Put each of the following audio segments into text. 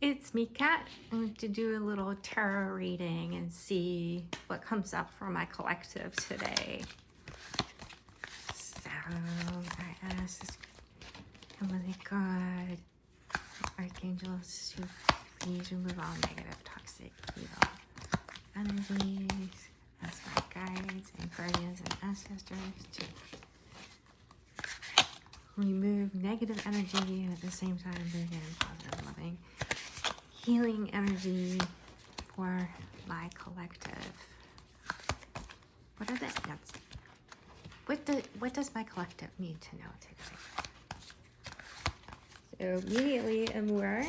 It's me, Kat. I'm going to do a little tarot reading and see what comes up for my collective today. So I ask Heavenly God, Archangels to please remove all negative, toxic, evil energies. Ask my guides and guardians and ancestors to remove negative energy and at the same time bring in positive, loving, healing energy for my collective. What are the answers? What does my collective need to know today? So immediately Amur,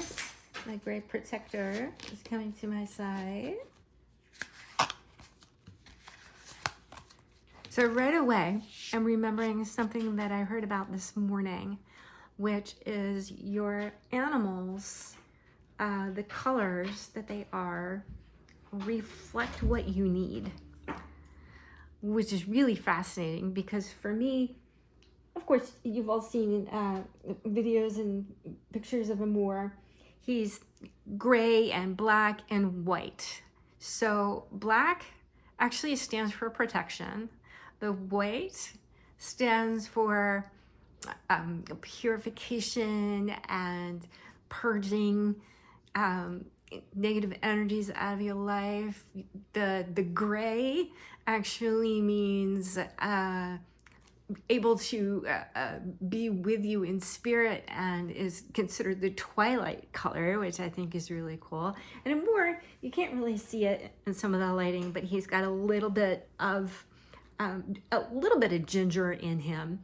my great protector, is coming to my side. So right away, I'm remembering something that I heard about this morning, which is your animals, the colors that they are, reflect what you need, which is really fascinating because for me, of course, you've all seen videos and pictures of Amur. He's gray and black and white. So black actually stands for protection. The white stands for purification and purging negative energies out of your life. The gray actually means able to be with you in spirit and is considered the twilight color, which I think is really cool. And more, you can't really see it in some of the lighting, but he's got a little bit of ginger in him,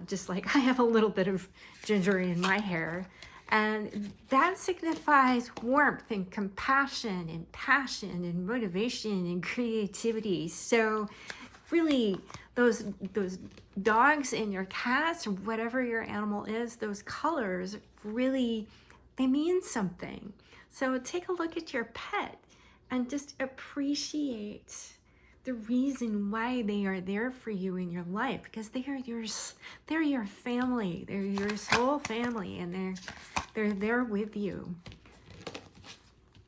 just like I have a little bit of ginger in my hair. And that signifies warmth and compassion and passion and motivation and creativity. So really, those dogs and your cats or whatever your animal is, those colors really, they mean something. So take a look at your pet and just appreciate the reason why they are there for you in your life, because they're your family, they're your soul family, and they're there with you.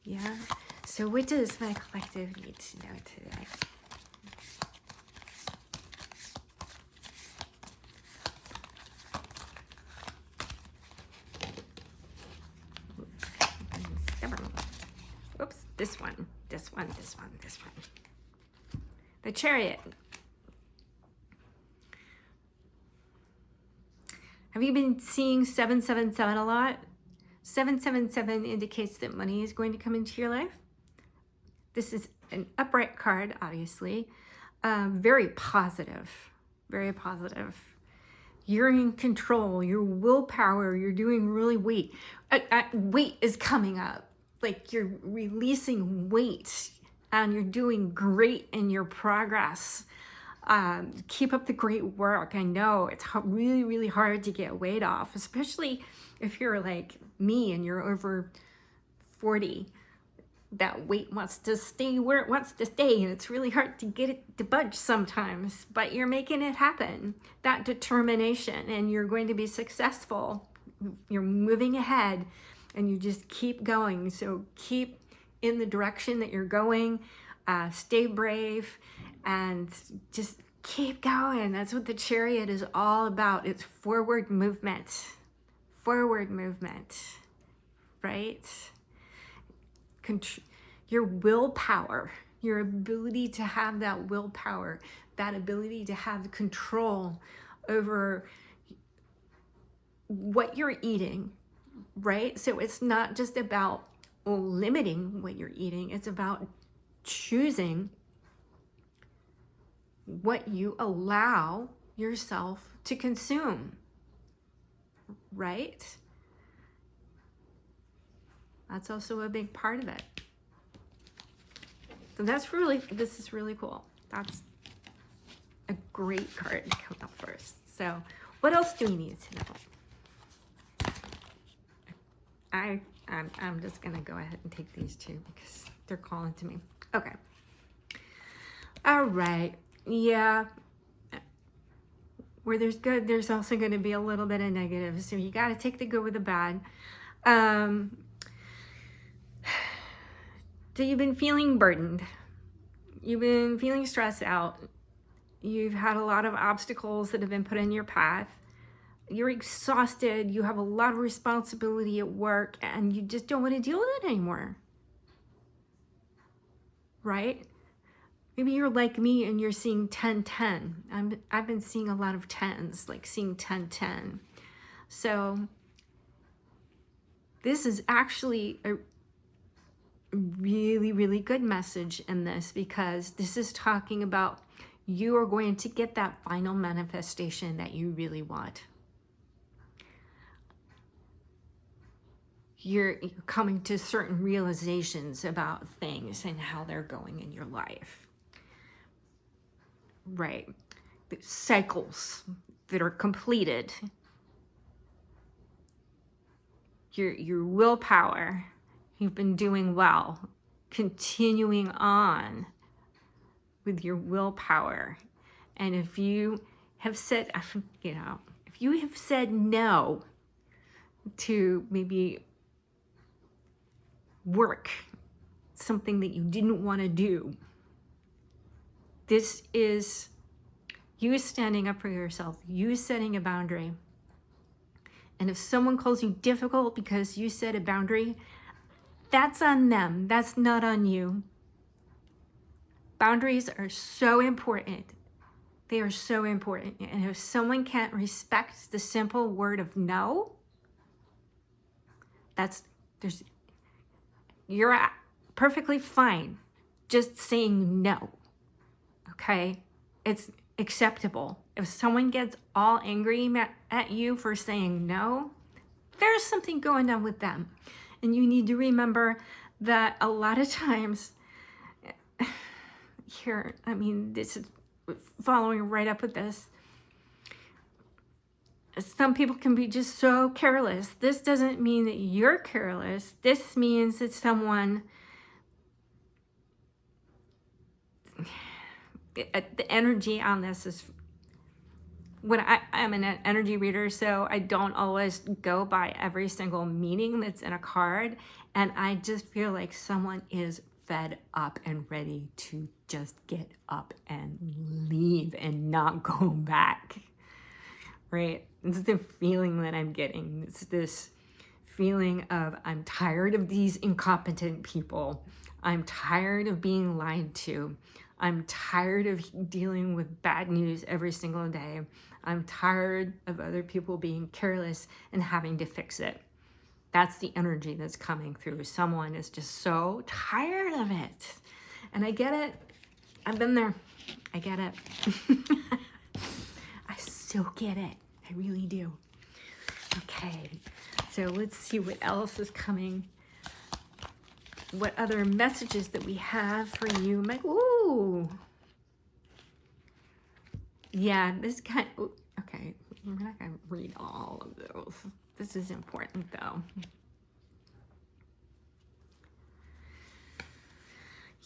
Yeah. So what does my collective need to know today? Whoops, this one. The Chariot. Have you been seeing 777 a lot? 777 indicates that money is going to come into your life. This is an upright card, obviously. Very positive, very positive. You're in control, your willpower, you're doing really weight. Weight is coming up. Like you're releasing weight and you're doing great in your progress. Keep up the great work. I know it's really, really hard to get weight off, especially if you're like me and you're over 40. That weight wants to stay where it wants to stay, and it's really hard to get it to budge sometimes, but you're making it happen. That determination, and you're going to be successful. You're moving ahead, and you just keep going. So keep in the direction that you're going. Stay brave, and just keep going. That's what the Chariot is all about. It's forward movement, right? Your willpower, your ability to have that willpower, that ability to have control over what you're eating, right? So it's not just about limiting what you're eating, it's about choosing what you allow yourself to consume, right? That's also a big part of it. So this is really cool. That's a great card to come up first. So what else do we need to know? I'm just gonna go ahead and take these two because they're calling to me. Okay. All right. Yeah. Where there's good, there's also going to be a little bit of negative. So you got to take the good with the bad. So you've been feeling burdened. You've been feeling stressed out. You've had a lot of obstacles that have been put in your path. You're exhausted. You have a lot of responsibility at work and you just don't want to deal with it anymore. Right? Maybe you're like me and you're seeing 10-10. I've been seeing a lot of 10s, like seeing 10-10. So this is actually a really, really good message in this, because this is talking about you are going to get that final manifestation that you really want. You're coming to certain realizations about things and how they're going in your life. Right. The cycles that are completed. Your willpower, you've been doing well, continuing on with your willpower. And if you have said, if you have said no to maybe work, something that you didn't want to do, this is you standing up for yourself, you setting a boundary. And if someone calls you difficult because you set a boundary, that's on them. That's not on you. Boundaries are so important. They are so important. And if someone can't respect the simple word of no, you're perfectly fine just saying no. Okay? It's acceptable. If someone gets all angry at you for saying no, there's something going on with them. And you need to remember that a lot of times here, this is following right up with this. Some people can be just so careless. This doesn't mean that you're careless. This means that someone, the energy on this is, when I'm an energy reader, so I don't always go by every single meaning that's in a card. And I just feel like someone is fed up and ready to just get up and leave and not go back. Right? It's the feeling that I'm getting. It's this feeling of, I'm tired of these incompetent people. I'm tired of being lied to. I'm tired of dealing with bad news every single day. I'm tired of other people being careless and having to fix it. That's the energy that's coming through. Someone is just so tired of it. And I get it. I've been there. I get it. I so get it. I really do. Okay. So let's see what else is coming. What other messages that we have for you. Ooh. Yeah, this kind of, okay, we're not going to read all of those. This is important though.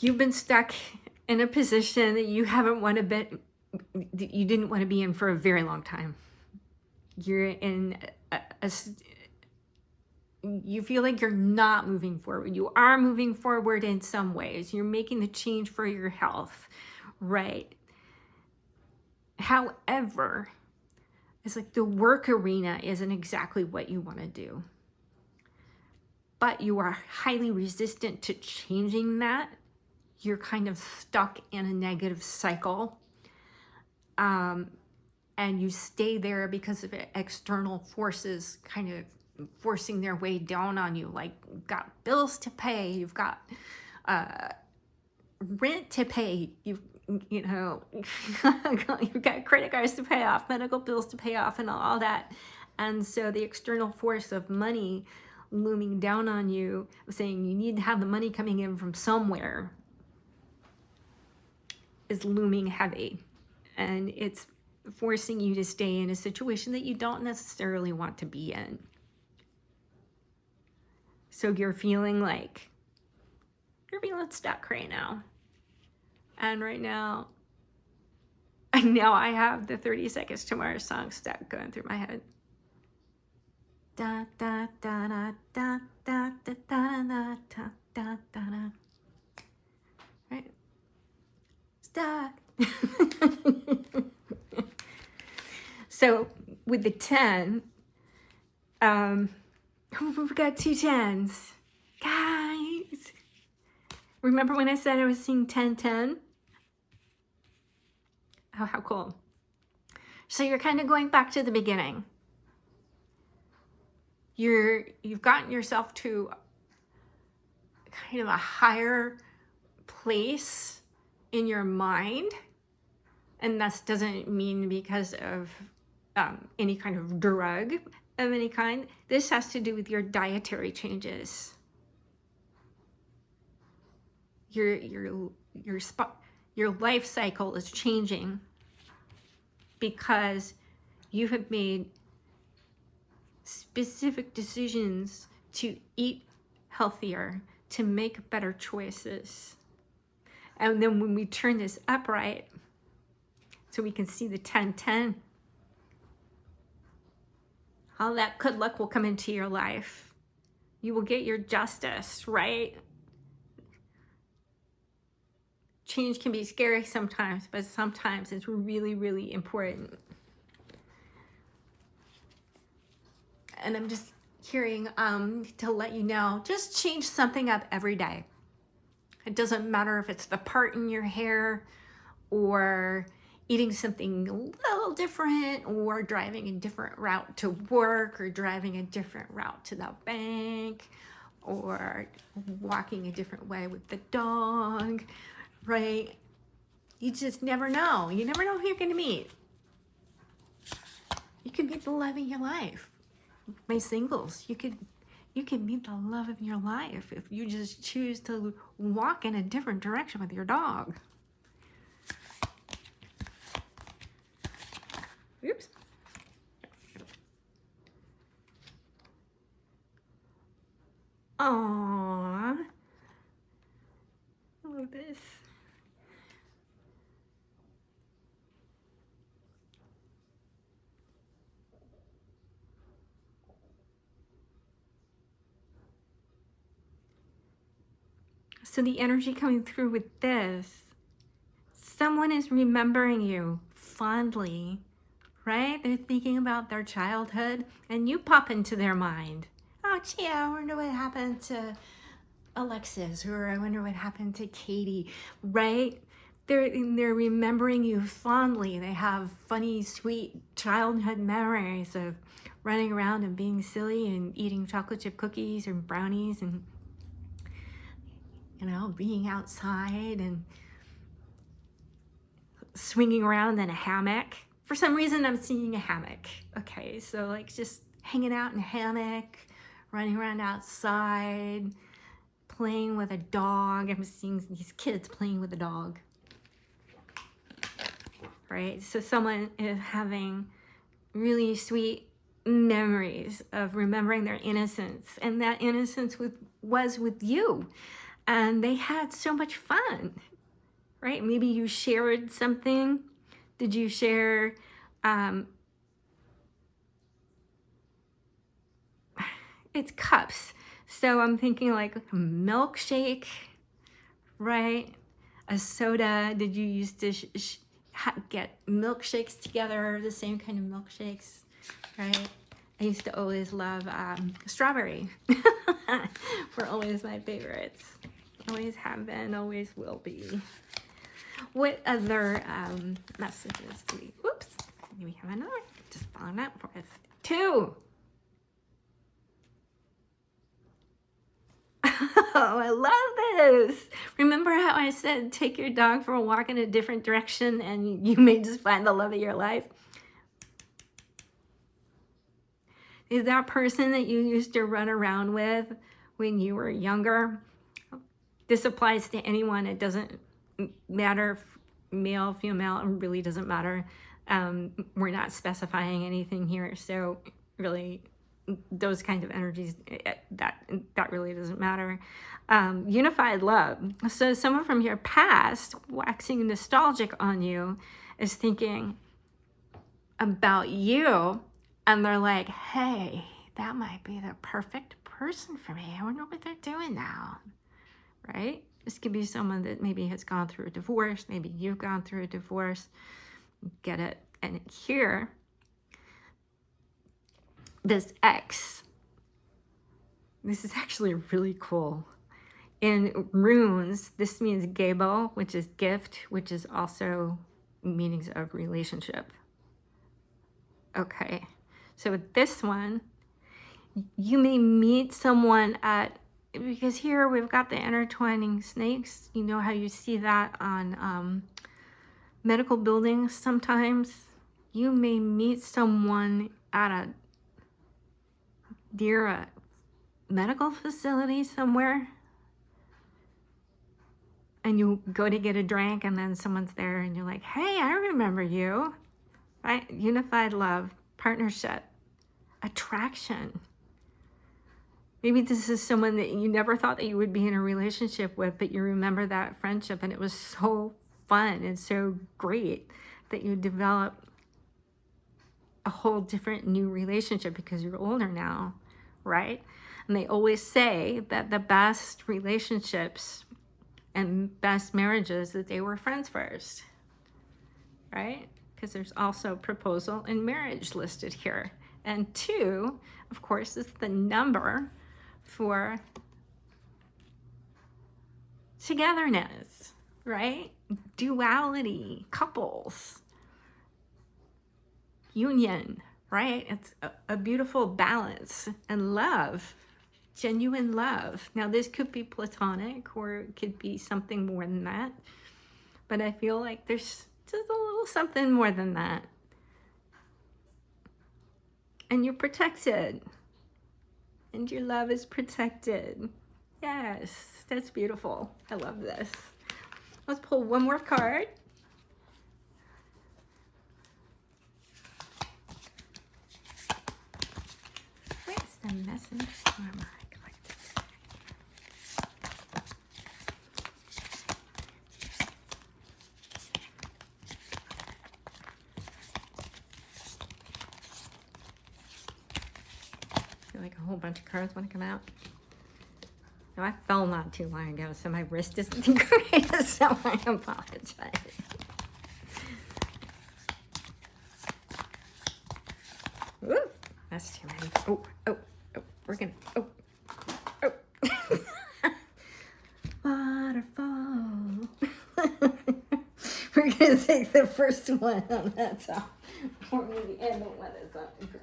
You've been stuck in a position that you haven't want to be, that you didn't want to be in for a very long time. You're in you feel like you're not moving forward. You are moving forward in some ways. You're making the change for your health, right? However, it's like the work arena isn't exactly what you want to do. But you are highly resistant to changing that. You're kind of stuck in a negative cycle. And you stay there because of external forces kind of forcing their way down on you. Like, you've got bills to pay, you've got rent to pay, you've got credit cards to pay off, medical bills to pay off, and all that. And so the external force of money looming down on you, saying you need to have the money coming in from somewhere, is looming heavy. And it's forcing you to stay in a situation that you don't necessarily want to be in. So you're feeling stuck right now. And right now I have the 30 Seconds to Mars song stuck going through my head. Da da da da da da da da da da da da. So with the 10, we've got 2 10s. Guys, remember when I said I was seeing 10, 10? Oh, how cool. So you're kind of going back to the beginning. You've gotten yourself to kind of a higher place in your mind. And that doesn't mean because of any kind of drug of any kind. This has to do with your dietary changes. Your life cycle is changing because you have made specific decisions to eat healthier, to make better choices. And then when we turn this upright, so we can see the 10-10, all that good luck will come into your life. You will get your justice, right? Change can be scary sometimes, but sometimes it's really, really important. And I'm just hearing to let you know, just change something up every day. It doesn't matter if it's the part in your hair or eating something a little different or driving a different route to work or driving a different route to the bank or walking a different way with the dog, right? You just never know. You never know who you're going to meet. You could meet the love of your life. My singles, you could meet the love of your life if you just choose to walk in a different direction with your dog. Oops. Aww. I love this. So the energy coming through with this, someone is remembering you fondly, right? They're thinking about their childhood and you pop into their mind. Oh, gee, I wonder what happened to Alexis, or I wonder what happened to Katie, right? They're remembering you fondly. They have funny, sweet childhood memories of running around and being silly and eating chocolate chip cookies and brownies and, you know, being outside and swinging around in a hammock. For some reason, I'm seeing a hammock. Okay, so like just hanging out in a hammock, running around outside, playing with a dog. I'm seeing these kids playing with a dog. Right? So someone is having really sweet memories of remembering their innocence, and that innocence was with you, and they had so much fun, right? Maybe you shared something. Did you share it's cups, so I'm thinking like a milkshake, right? A soda. Did you used to get milkshakes together, the same kind of milkshakes, right? I used to always love strawberry. Were always my favorites. Always have been, always will be. What other messages do we, whoops, do we have another? Just following that for us. 2. Oh, I love this. Remember how I said take your dog for a walk in a different direction and you may just find the love of your life? Is that person that you used to run around with when you were younger? This applies to anyone. It doesn't matter, male, female, it really doesn't matter. We're not specifying anything here. So really, those kinds of energies, that really doesn't matter. Unified love. So someone from your past waxing nostalgic on you is thinking about you, and they're like, hey, that might be the perfect person for me. I wonder what they're doing now, right? This could be someone that maybe has gone through a divorce. Maybe you've gone through a divorce. Get it? And here, this X, this is actually really cool. In runes, this means gebo, which is gift, which is also meanings of relationship. Okay, so with this one, you may meet someone at, because here we've got the intertwining snakes. You know how you see that on medical buildings sometimes? You may meet someone at near a medical facility somewhere, and you go to get a drink, and then someone's there, and you're like, hey, I remember you. Right? Unified love, partnership, attraction. Maybe this is someone that you never thought that you would be in a relationship with, but you remember that friendship, and it was so fun and so great that you develop a whole different new relationship because you're older now, right? And they always say that the best relationships and best marriages, that they were friends first, right? Because there's also proposal and marriage listed here. And 2, of course, is the number for togetherness, right? Duality, couples, union, right? It's a beautiful balance, and love, genuine love. Now, this could be platonic, or it could be something more than that, but I feel like there's just a little something more than that. And you're protected, and your love is protected. Yes, that's beautiful. I love this. Let's pull one more card. Where's the message? Where am I? I feel like a whole bunch of cards want to come out. No, I fell not too long ago, so my wrist isn't the greatest, so I apologize. Ooh, that's too many. Oh, we're gonna, oh. Waterfall. We're gonna take the first one on that top, or maybe end the one that's on the ground.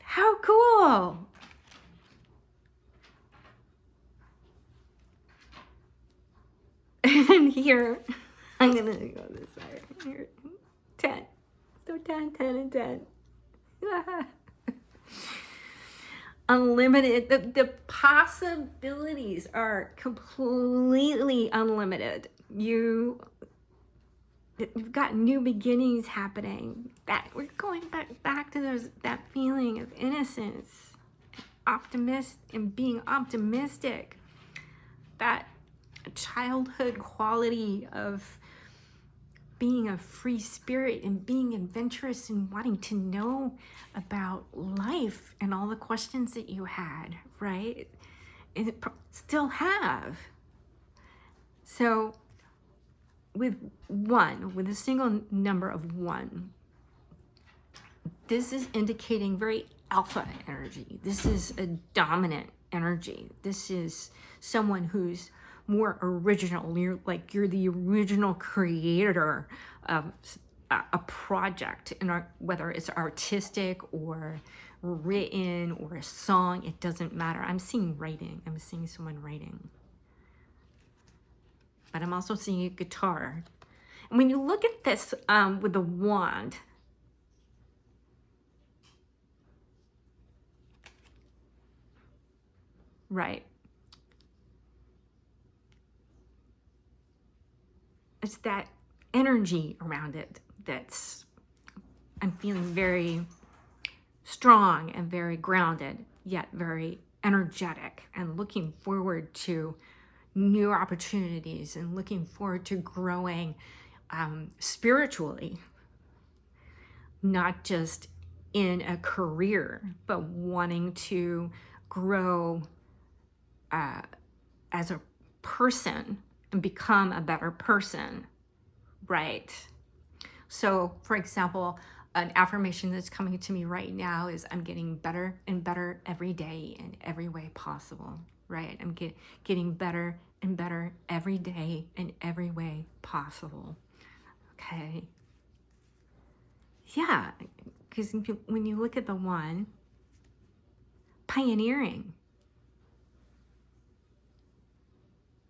How cool! And here, I'm gonna go this way. Here, 10. So 10, 10, and 10. Unlimited. The possibilities are completely unlimited. You've got new beginnings happening. That we're going back to that feeling of innocence, and being optimistic. That childhood quality of being a free spirit and being adventurous and wanting to know about life and all the questions that you had, right? And still have. So with a single number of 1, this is indicating very alpha energy. This is a dominant energy. This is someone who's more original. You're the original creator of a project, and whether it's artistic or written or a song, it doesn't matter. I'm seeing writing. I'm seeing someone writing. But I'm also seeing a guitar. And when you look at this with the wand, right, it's that energy around it that's, I'm feeling very strong and very grounded, yet very energetic, and looking forward to new opportunities and looking forward to growing spiritually, not just in a career, but wanting to grow as a person and become a better person Right. So, for example, an affirmation that's coming to me right now is I'm getting better and better every day in every way possible, right? I'm getting better and better every day in every way possible. Okay. Yeah, because when you look at the one, pioneering,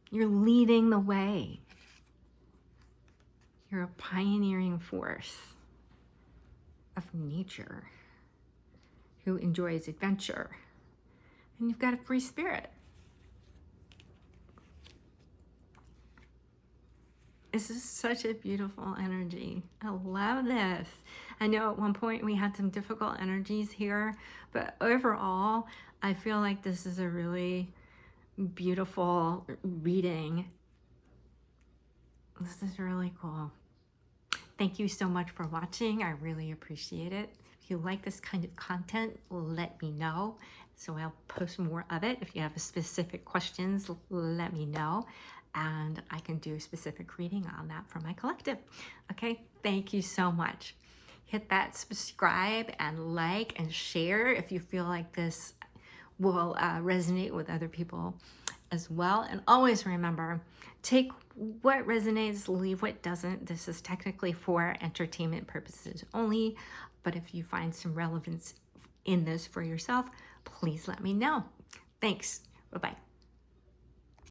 you're leading the way. You're a pioneering force of nature who enjoys adventure. And you've got a free spirit. This is such a beautiful energy. I love this. I know at one point we had some difficult energies here, but overall, I feel like this is a really beautiful reading. This is really cool. Thank you so much for watching. I really appreciate it. If you like this kind of content, let me know. So I'll post more of it. If you have specific questions, let me know. And I can do a specific reading on that for my collective. Okay, thank you so much. Hit that subscribe and like and share if you feel like this will resonate with other people as well. And always remember, take what resonates, leave what doesn't. This is technically for entertainment purposes only, but if you find some relevance in this for yourself, please let me know. Thanks. Bye-bye.